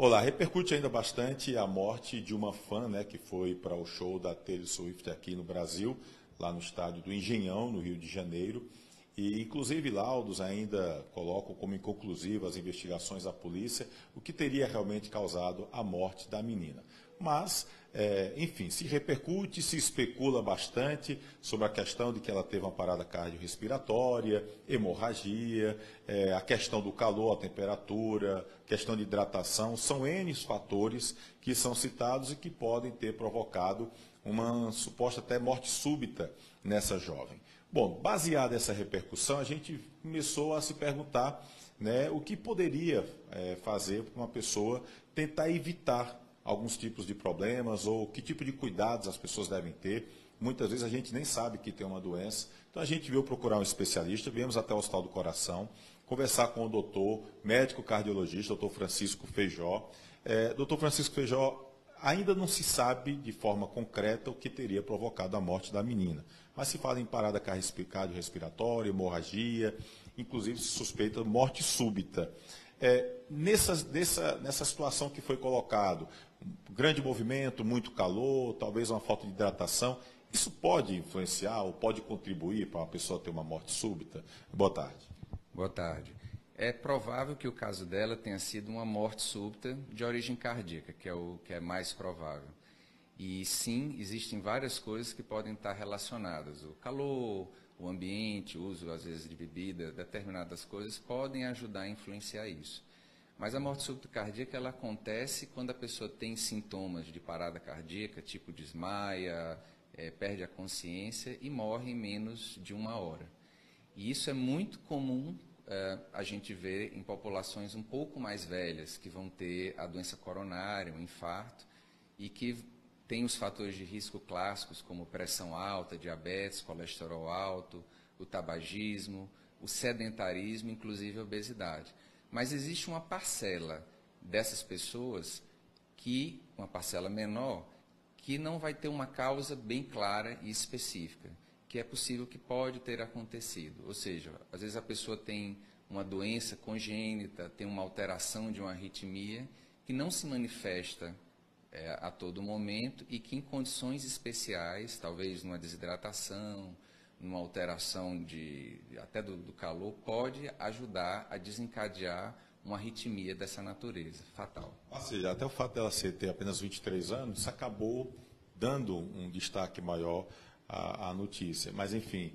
Olá, repercute ainda bastante a morte de uma fã, né, que foi para o show da Taylor Swift aqui no Brasil, lá no estádio do Engenhão, no Rio de Janeiro. E, inclusive, laudos ainda colocam como inconclusivas as investigações da polícia, o que teria realmente causado a morte da menina. Mas, enfim, se repercute, se especula bastante sobre a questão de que ela teve uma parada cardiorrespiratória, hemorragia, a questão do calor, a temperatura, questão de hidratação. São N fatores que são citados e que podem ter provocado uma suposta até morte súbita nessa jovem. Bom, baseada nessa repercussão, a gente começou a se perguntar, né, o que poderia fazer para uma pessoa tentar evitar alguns tipos de problemas ou que tipo de cuidados as pessoas devem ter. Muitas vezes a gente nem sabe que tem uma doença, então a gente veio procurar um especialista, viemos até o Hospital do Coração, conversar com o doutor, médico cardiologista, doutor Francisco Feijó. Doutor Francisco Feijó, ainda não se sabe de forma concreta o que teria provocado a morte da menina, mas se fala em parada cardiorrespiratória, hemorragia, inclusive se suspeita morte súbita. Nessa situação que foi colocado, um grande movimento, muito calor, talvez uma falta de hidratação, isso pode influenciar ou pode contribuir para a pessoa ter uma morte súbita? Boa tarde. Boa tarde. É provável que o caso dela tenha sido uma morte súbita de origem cardíaca, que é o que é mais provável. E sim, existem várias coisas que podem estar relacionadas. O calor, o ambiente, o uso às vezes de bebida, determinadas coisas podem ajudar a influenciar isso. Mas a morte súbita cardíaca ela acontece quando a pessoa tem sintomas de parada cardíaca, tipo desmaia, perde a consciência e morre em menos de 1 hora. E isso é muito comum a gente ver em populações um pouco mais velhas, que vão ter a doença coronária, um infarto, e que tem os fatores de risco clássicos, como pressão alta, diabetes, colesterol alto, o tabagismo, o sedentarismo, inclusive a obesidade. Mas existe uma parcela dessas pessoas, uma parcela menor, que não vai ter uma causa bem clara e específica, que é possível que pode ter acontecido. Ou seja, às vezes a pessoa tem uma doença congênita, tem uma alteração de uma arritmia, que não se manifesta a todo momento e que em condições especiais, talvez numa desidratação, numa alteração até do calor, pode ajudar a desencadear uma arritmia dessa natureza, fatal. Ou seja, até o fato dela ter apenas 23 anos, isso acabou dando um destaque maior à notícia. Mas, enfim,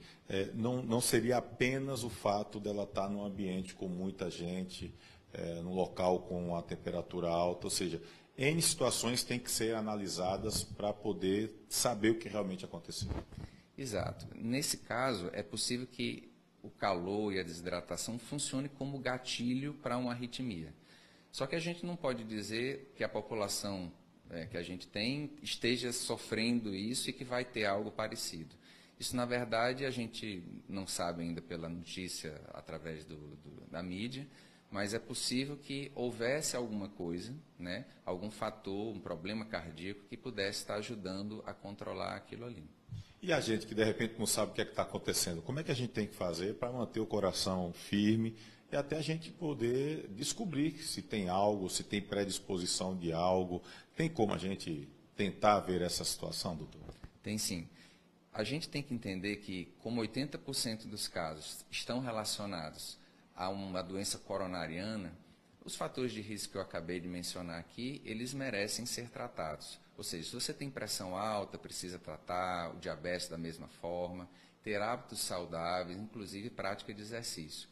não seria apenas o fato dela estar num ambiente com muita gente, num local com a temperatura alta, ou seja, N situações têm que ser analisadas para poder saber o que realmente aconteceu. Exato. Nesse caso, é possível que o calor e a desidratação funcionem como gatilho para uma arritmia. Só que a gente não pode dizer que a população que a gente tem esteja sofrendo isso e que vai ter algo parecido. Isso, na verdade, a gente não sabe ainda pela notícia através da mídia, mas é possível que houvesse alguma coisa, né, algum fator, um problema cardíaco que pudesse estar ajudando a controlar aquilo ali. E a gente que de repente não sabe o que é que está acontecendo, como é que a gente tem que fazer para manter o coração firme e até a gente poder descobrir se tem algo, se tem predisposição de algo? Tem como a gente tentar ver essa situação, doutor? Tem sim. A gente tem que entender que, como 80% dos casos estão relacionados a uma doença coronariana, os fatores de risco que eu acabei de mencionar aqui, eles merecem ser tratados. Ou seja, se você tem pressão alta, precisa tratar, o diabetes da mesma forma, ter hábitos saudáveis, inclusive prática de exercício.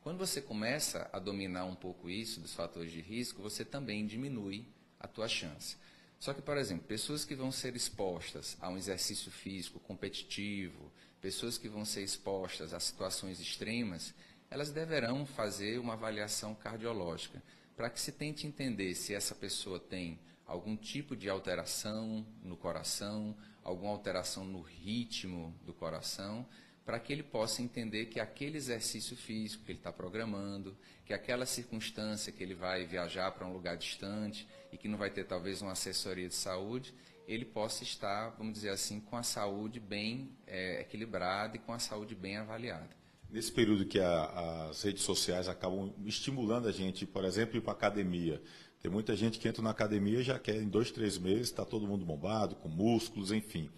Quando você começa a dominar um pouco isso, dos fatores de risco, você também diminui a tua chance. Só que, por exemplo, pessoas que vão ser expostas a um exercício físico competitivo, pessoas que vão ser expostas a situações extremas, elas deverão fazer uma avaliação cardiológica, para que se tente entender se essa pessoa tem algum tipo de alteração no coração, alguma alteração no ritmo do coração, para que ele possa entender que aquele exercício físico que ele está programando, que aquela circunstância que ele vai viajar para um lugar distante e que não vai ter talvez uma assessoria de saúde, ele possa estar, vamos dizer assim, com a saúde bem equilibrada e com a saúde bem avaliada. Nesse período que as redes sociais acabam estimulando a gente, por exemplo, ir para a academia, Tem muita gente que entra na academia e já quer em 2, 3 meses, está todo mundo bombado, com músculos, enfim.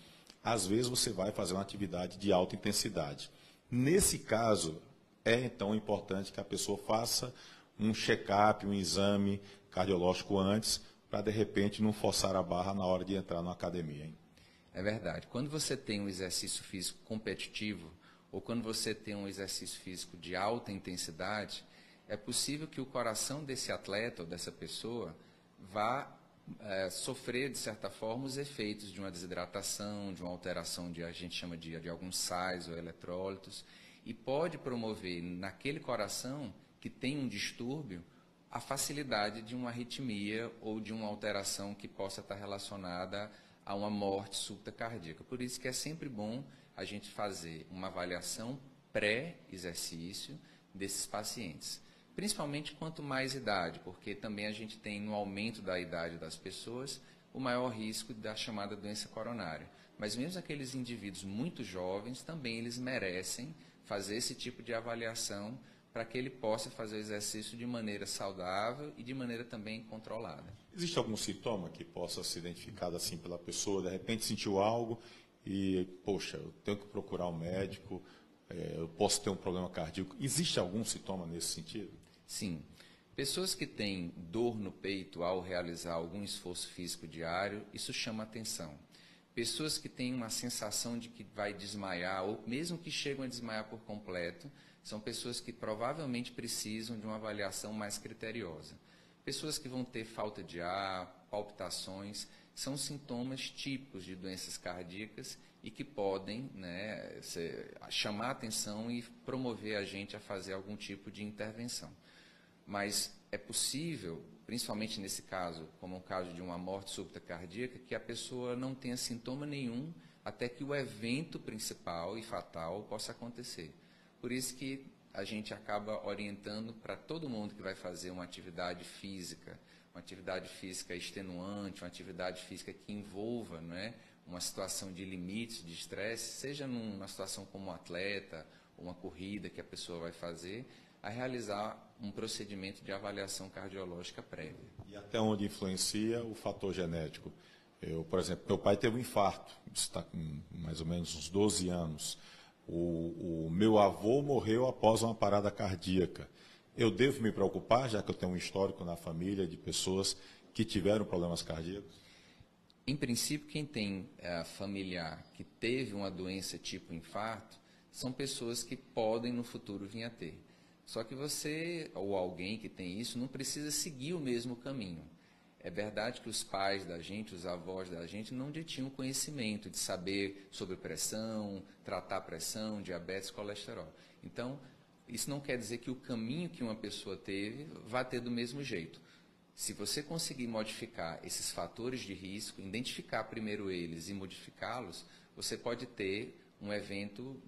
Às vezes você vai fazer uma atividade de alta intensidade. Nesse caso, é então importante que a pessoa faça um check-up, um exame cardiológico antes, para de repente não forçar a barra na hora de entrar na academia, hein? É verdade. Quando você tem um exercício físico competitivo, ou quando você tem um exercício físico de alta intensidade, é possível que o coração desse atleta ou dessa pessoa vá sofrer, de certa forma, os efeitos de uma desidratação, de uma alteração a gente chama de alguns sais ou eletrólitos, e pode promover naquele coração que tem um distúrbio a facilidade de uma arritmia ou de uma alteração que possa estar relacionada a uma morte súbita cardíaca. Por isso que é sempre bom a gente fazer uma avaliação pré-exercício desses pacientes. Principalmente quanto mais idade, porque também a gente tem no aumento da idade das pessoas o maior risco da chamada doença coronária. Mas mesmo aqueles indivíduos muito jovens, também eles merecem fazer esse tipo de avaliação para que ele possa fazer o exercício de maneira saudável e de maneira também controlada. Existe algum sintoma que possa ser identificado assim pela pessoa, de repente sentiu algo e, poxa, eu tenho que procurar um médico, eu posso ter um problema cardíaco. Existe algum sintoma nesse sentido? Sim. Pessoas que têm dor no peito ao realizar algum esforço físico diário, isso chama atenção. Pessoas que têm uma sensação de que vai desmaiar, ou mesmo que chegam a desmaiar por completo, são pessoas que provavelmente precisam de uma avaliação mais criteriosa. Pessoas que vão ter falta de ar, palpitações, são sintomas típicos de doenças cardíacas e que podem, né, chamar a atenção e promover a gente a fazer algum tipo de intervenção. Mas é possível, principalmente nesse caso, como o caso de uma morte súbita cardíaca, que a pessoa não tenha sintoma nenhum até que o evento principal e fatal possa acontecer. Por isso que a gente acaba orientando para todo mundo que vai fazer uma atividade física extenuante, uma atividade física que envolva, né, uma situação de limites, de estresse, seja numa situação como um atleta, ou uma corrida que a pessoa vai fazer, a realizar um procedimento de avaliação cardiológica prévia. E até onde influencia o fator genético? Por exemplo, meu pai teve um infarto, está com mais ou menos uns 12 anos. O meu avô morreu após uma parada cardíaca. Eu devo me preocupar, já que eu tenho um histórico na família de pessoas que tiveram problemas cardíacos? Em princípio, quem tem familiar que teve uma doença tipo infarto, são pessoas que podem no futuro vir a ter. Só que você, ou alguém que tem isso, não precisa seguir o mesmo caminho. É verdade que os pais da gente, os avós da gente, não detinham conhecimento de saber sobre pressão, tratar pressão, diabetes, colesterol. Então, isso não quer dizer que o caminho que uma pessoa teve vá ter do mesmo jeito. Se você conseguir modificar esses fatores de risco, identificar primeiro eles e modificá-los, você pode ter um evento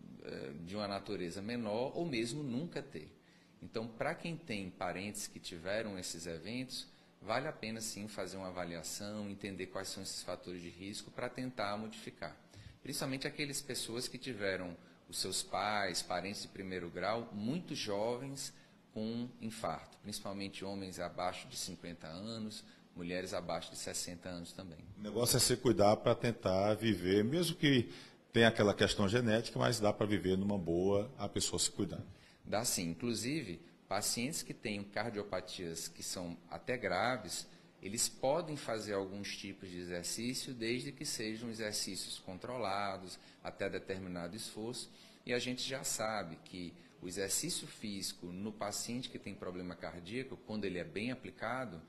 de uma natureza menor ou mesmo nunca ter. Então, para quem tem parentes que tiveram esses eventos, vale a pena sim fazer uma avaliação, entender quais são esses fatores de risco para tentar modificar. Principalmente aquelas pessoas que tiveram os seus pais, parentes de primeiro grau, muito jovens com infarto, principalmente homens abaixo de 50 anos, mulheres abaixo de 60 anos também. O negócio é se cuidar para tentar viver, mesmo que tenha aquela questão genética, mas dá para viver numa boa a pessoa se cuidando. Dá sim. Inclusive, pacientes que têm cardiopatias que são até graves, eles podem fazer alguns tipos de exercício, desde que sejam exercícios controlados, até determinado esforço. E a gente já sabe que o exercício físico no paciente que tem problema cardíaco, quando ele é bem aplicado,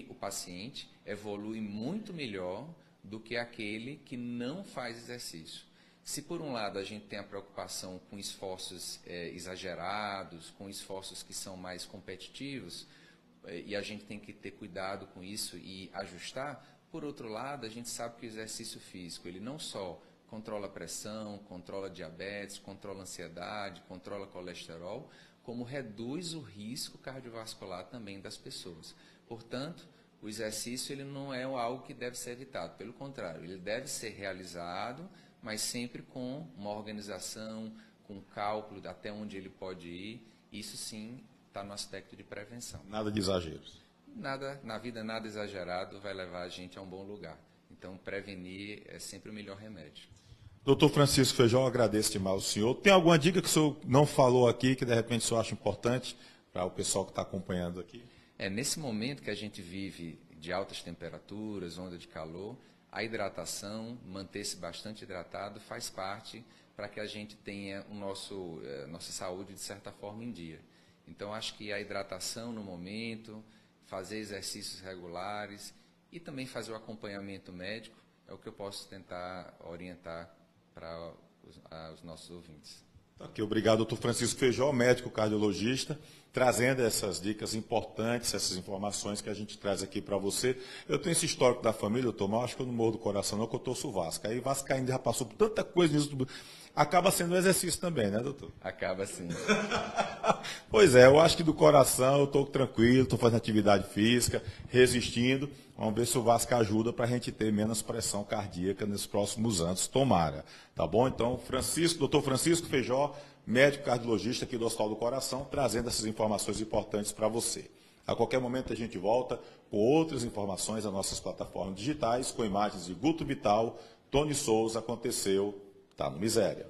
o paciente evolui muito melhor do que aquele que não faz exercício. Se por um lado a gente tem a preocupação com esforços exagerados, com esforços que são mais competitivos, e a gente tem que ter cuidado com isso e ajustar, por outro lado a gente sabe que o exercício físico, ele não só controla a pressão, controla a diabetes, controla a ansiedade, controla colesterol, como reduz o risco cardiovascular também das pessoas. Portanto, o exercício ele não é algo que deve ser evitado, pelo contrário, ele deve ser realizado, mas sempre com uma organização, com cálculo de até onde ele pode ir. Isso sim está no aspecto de prevenção. Nada de exageros. nada, na vida nada exagerado vai levar a gente a um bom lugar. Então, prevenir é sempre o melhor remédio. Doutor Francisco Feijó, agradeço demais ao senhor. Tem alguma dica que o senhor não falou aqui, que de repente o senhor acha importante para o pessoal que está acompanhando aqui? Nesse momento que a gente vive de altas temperaturas, onda de calor, a hidratação, manter-se bastante hidratado, faz parte para que a gente tenha nossa saúde, de certa forma, em dia. Então, acho que a hidratação no momento, fazer exercícios regulares e também fazer o acompanhamento médico é o que eu posso tentar orientar para os nossos ouvintes. Ok, obrigado, doutor Francisco Feijó, médico cardiologista, trazendo essas dicas importantes, essas informações que a gente traz aqui para você. Eu tenho esse histórico da família, doutor, mas acho que eu não morro do coração não, que eu torço o Vasco. Aí Vascaíno já passou por tanta coisa nisso, acaba sendo um exercício também, né, doutor? Acaba sim. Pois é, eu acho que do coração eu estou tranquilo, estou fazendo atividade física, resistindo. Vamos ver se o Vasco ajuda para a gente ter menos pressão cardíaca nos próximos anos, tomara. Tá bom? Então, doutor Francisco Feijó, médico cardiologista aqui do Hospital do Coração, trazendo essas informações importantes para você. A qualquer momento a gente volta com outras informações nas nossas plataformas digitais, com imagens de Guto Vital, Tony Souza, aconteceu, tá no Miséria.